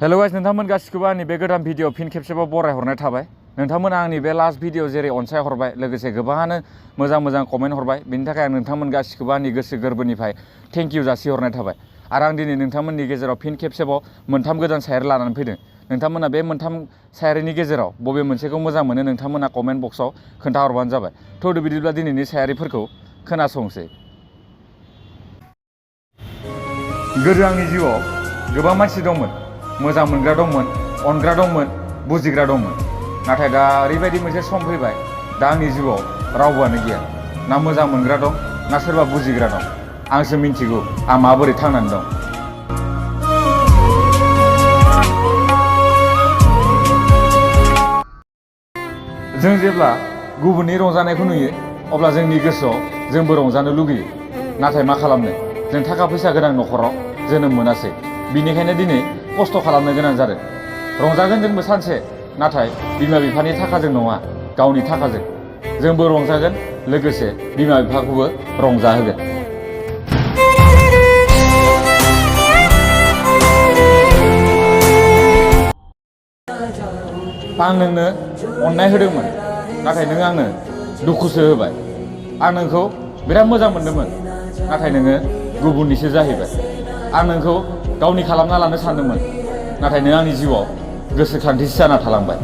Hello guys, नोंथांमोन गासिखौबो आंनि बे गोदान भिडिअ फिन खेबसेबाव बरायहरनाय थाबाय। नोंथांमोना आंनि बे लास्ट भिडिअ जेरै अनसाय हरबाय, लोगोसे गोबाङानो मोजां कमेन्ट हरबाय। बिनि थाखाय आं नोंथांमोन गासिखौबो आंनि गोसो गोरबोनिफ्राय थेंक इउ जासिहरनाय थाबाय। आरो आं दिनै नोंथांमोननि गेजेराव फिन खेबसेबाव मोनथाम गोदान सायारि लानानै फैदों। नोंथांमोना बे मोनथाम सायारिनि गेजेराव बबे मोनसेखौ मोजां मोनो नोंथांमोना कमेन्ट बक्सआव खोन्थाहरबानो जाबाय। थ' बिदिब्ला दिनैनि सायारिफोरखौ खोनासंसै। गोदो आंनि जिउआव गोबां मानसि दंमोन, मोजां मोनग्रा दंमोन, अनग्रा दंमोन, बुजिग्रा दंमोन। नाथाय दा ओरैबायदि मोनसे सम फैबाय, दा आंनि जिउआव रावबोआनो गैया। ना मोजां मोनग्रा दं, ना सोरबा बुजिग्रा दं। आंसो मिन्थिगौ आं माबोरै थांनानै दं। जों जेब्ला गुबुननि रंजानायखौ नुयो, अब्ला जोंनि गोसोआव जोंबो रंजानो लुगैयो। नाथाय मा खालामनो, जों थाखा फैसा गोनां न'खराव जोनोम मोनासै। बिनिखायनो दिनै खस्थ' खालामनो गोनां जादों। रंजागोन जोंबो सानसे, नाथाय बिमा बिफानि थाखाजों नङा, गावनि थाखाजों। जोंबो रंजागोन, लोगोसे बिमा बिफाखौबो रंजाहोगोन। आं नोंनो अननाय होदोंमोन, नाथाय नों आंनो दुखुसो होबाय। आं नोंखौ बिराद मोजां मोनदोंमोन, नाथाय नोङो गुबुननिसो जाहैबाय। आं नोंखौ गावनि खालामना लानो सानदोंमोन, नाथाय नों आंनि जिउआव गोसोखांथिसो जाना थालांबाय।